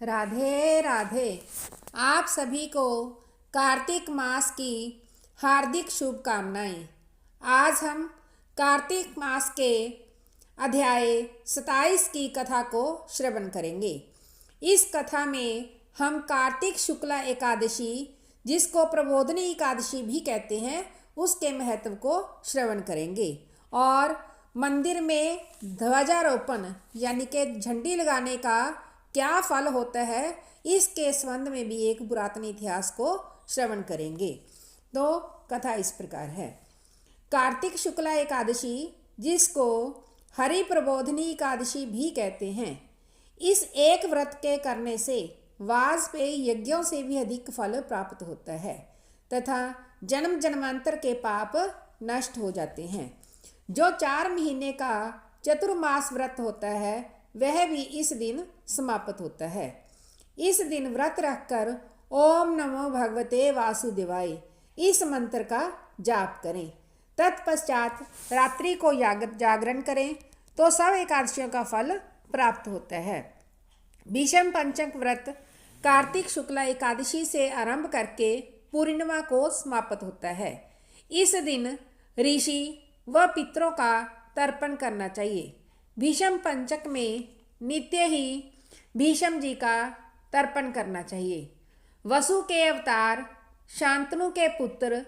राधे राधे। आप सभी को कार्तिक मास की हार्दिक शुभकामनाएं। आज हम कार्तिक मास के अध्याय 27 की कथा को श्रवण करेंगे। इस कथा में हम कार्तिक शुक्ला एकादशी, जिसको प्रबोधनी एकादशी भी कहते हैं, उसके महत्व को श्रवण करेंगे और मंदिर में ध्वजारोपण यानी कि झंडी लगाने का क्या फल होता है, इसके संबंध में भी एक पुरातन इतिहास को श्रवण करेंगे। तो कथा इस प्रकार है। कार्तिक शुक्ला एकादशी, जिसको हरि प्रबोधनी एकादशी भी कहते हैं, इस एक व्रत के करने से वाजपेयी यज्ञों से भी अधिक फल प्राप्त होता है तथा जन्म जन्मांतर के पाप नष्ट हो जाते हैं। जो 4 महीने का चतुर्मास व्रत होता है, वह भी इस दिन समाप्त होता है। इस दिन व्रत रखकर ओम नमो भगवते वासुदेवाय इस मंत्र का जाप करें। तत्पश्चात रात्रि को जागरण करें तो सब एकादशियों का फल प्राप्त होता है। भीष्म पंचक व्रत कार्तिक शुक्ला एकादशी से आरंभ करके पूर्णिमा को समाप्त होता है। इस दिन ऋषि व पितरों का तर्पण करना चाहिए। भीष्म पंचक में नित्य ही भीष्म जी का तर्पण करना चाहिए। वसु के अवतार, शांतनु के पुत्र,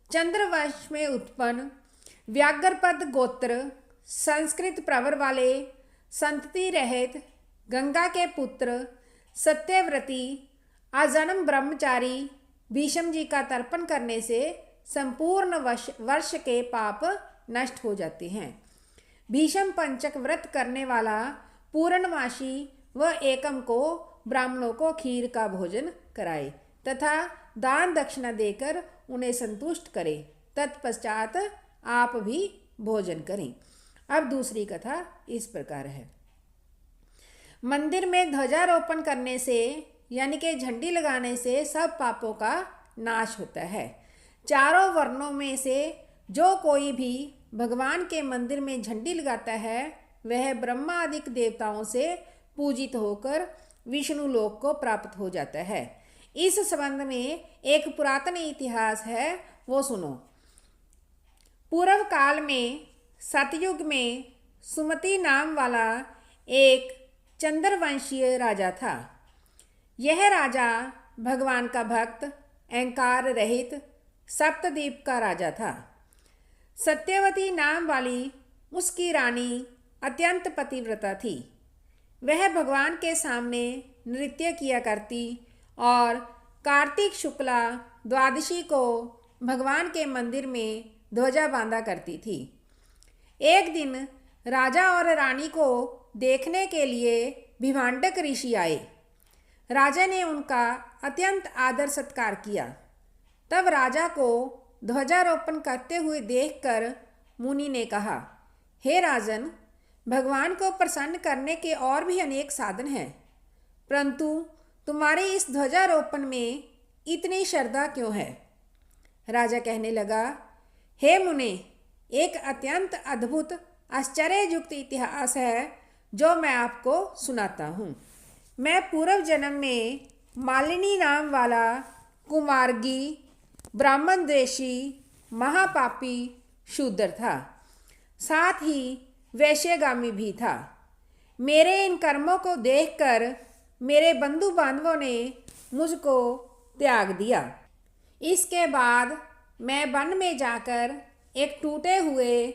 चंद्रवंश में उत्पन्न, व्याघ्रपद गोत्र, संस्कृत प्रवर वाले, संतति रहित, गंगा के पुत्र, सत्यव्रती, अजन्म ब्रह्मचारी भीष्म जी का तर्पण करने से संपूर्ण वर्ष के पाप नष्ट हो जाते हैं। भीष्म पंचक व्रत करने वाला पूर्णमासी व एकम को ब्राह्मणों को खीर का भोजन कराए तथा दान दक्षिणा देकर उन्हें संतुष्ट करे। तत्पश्चात आप भी भोजन करें। अब दूसरी कथा इस प्रकार है। मंदिर में ध्वजारोपण करने से यानी कि झंडी लगाने से सब पापों का नाश होता है। चारों वर्णों में से जो कोई भी भगवान के मंदिर में झंडी लगाता है, वह ब्रह्मा आदि देवताओं से पूजित होकर विष्णु लोक को प्राप्त हो जाता है। इस संबंध में एक पुरातन इतिहास है, वो सुनो। पूर्व काल में सतयुग में सुमति नाम वाला एक चंद्रवंशीय राजा था। यह राजा भगवान का भक्त, अहंकार रहित, सप्तद्वीप का राजा था। सत्यवती नाम वाली उसकी रानी अत्यंत पतिव्रता थी। वह भगवान के सामने नृत्य किया करती और कार्तिक शुक्ला द्वादशी को भगवान के मंदिर में ध्वजा बांधा करती थी। एक दिन राजा और रानी को देखने के लिए भिवांडक ऋषि आए। राजा ने उनका अत्यंत आदर सत्कार किया। तब राजा को ध्वजारोपण करते हुए देखकर मुनि ने कहा, हे राजन, भगवान को प्रसन्न करने के और भी अनेक साधन हैं, परंतु तुम्हारे इस ध्वजारोपण में इतनी श्रद्धा क्यों है? राजा कहने लगा, हे मुने, एक अत्यंत अद्भुत आश्चर्ययुक्त इतिहास है जो मैं आपको सुनाता हूँ। मैं पूर्व जन्म में मालिनी नाम वाला कुमार्गी, ब्राह्मण द्वेषी, महापापी शूद्र था, साथ ही वैश्यगामी भी था। मेरे इन कर्मों को देखकर मेरे बंधु बांधवों ने मुझको त्याग दिया। इसके बाद मैं वन में जाकर एक टूटे हुए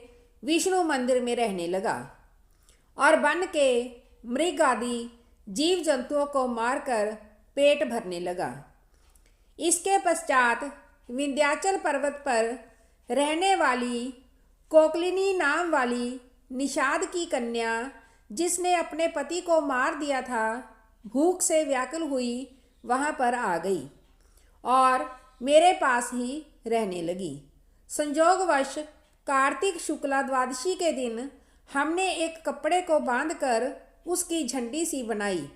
विष्णु मंदिर में रहने लगा और वन के मृग आदि जीव जंतुओं को मारकर पेट भरने लगा। इसके पश्चात विंध्याचल पर्वत पर रहने वाली कोकलिनी नाम वाली निषाद की कन्या, जिसने अपने पति को मार दिया था, भूख से व्याकुल हुई वहाँ पर आ गई और मेरे पास ही रहने लगी। संयोगवश कार्तिक शुक्ला द्वादशी के दिन हमने एक कपड़े को बांधकर उसकी झंडी सी बनाई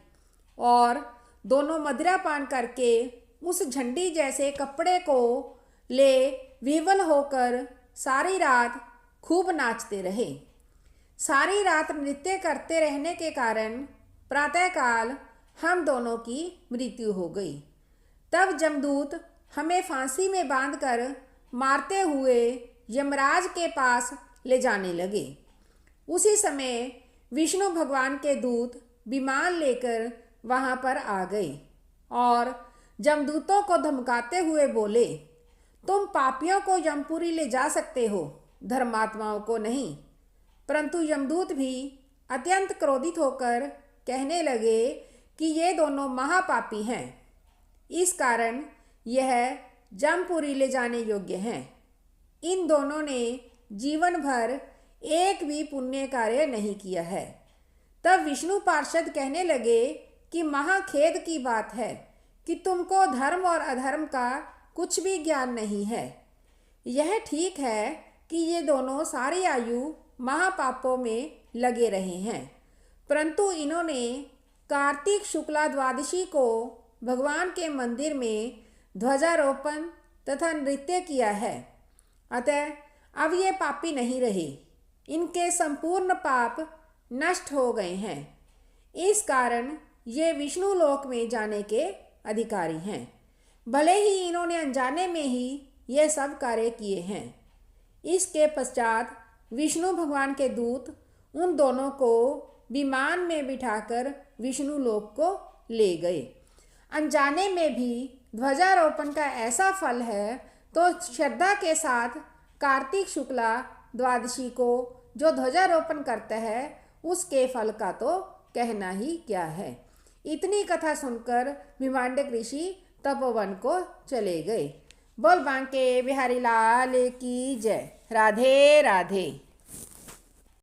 और दोनों मदिरा पान करके उस झंडी जैसे कपड़े को ले विह्वल होकर सारी रात खूब नाचते रहे। सारी रात नृत्य करते रहने के कारण प्रातःकाल हम दोनों की मृत्यु हो गई। तब जमदूत हमें फांसी में बांधकर मारते हुए यमराज के पास ले जाने लगे। उसी समय विष्णु भगवान के दूत विमान लेकर वहाँ पर आ गए और जमदूतों को धमकाते हुए बोले, तुम पापियों को यमपुरी ले जा सकते हो, धर्मात्माओं को नहीं। परंतु यमदूत भी अत्यंत क्रोधित होकर कहने लगे कि ये दोनों महापापी हैं, इस कारण यह जमपुरी ले जाने योग्य हैं। इन दोनों ने जीवन भर एक भी पुण्य कार्य नहीं किया है। तब विष्णु पार्षद कहने लगे कि महाखेद की बात है कि तुमको धर्म और अधर्म का कुछ भी ज्ञान नहीं है। यह ठीक है कि ये दोनों सारी आयु महापापों में लगे रहे हैं, परंतु इन्होंने कार्तिक शुक्ला द्वादशी को भगवान के मंदिर में ध्वजारोपण तथा नृत्य किया है। अतः अब ये पापी नहीं रहे, इनके संपूर्ण पाप नष्ट हो गए हैं। इस कारण ये विष्णु लोक में जाने के अधिकारी हैं, भले ही इन्होंने अनजाने में ही ये सब कार्य किए हैं। इसके पश्चात विष्णु भगवान के दूत उन दोनों को विमान में बिठाकर विष्णु लोक को ले गए। अनजाने में भी ध्वजारोपण का ऐसा फल है, तो श्रद्धा के साथ कार्तिक शुक्ला द्वादशी को जो ध्वजारोपण करता है उसके फल का तो कहना ही क्या है। इतनी कथा सुनकर भिमांडक ऋषि तपोवन को चले गए। बोल बांके बिहारी लाल की जय। राधे राधे।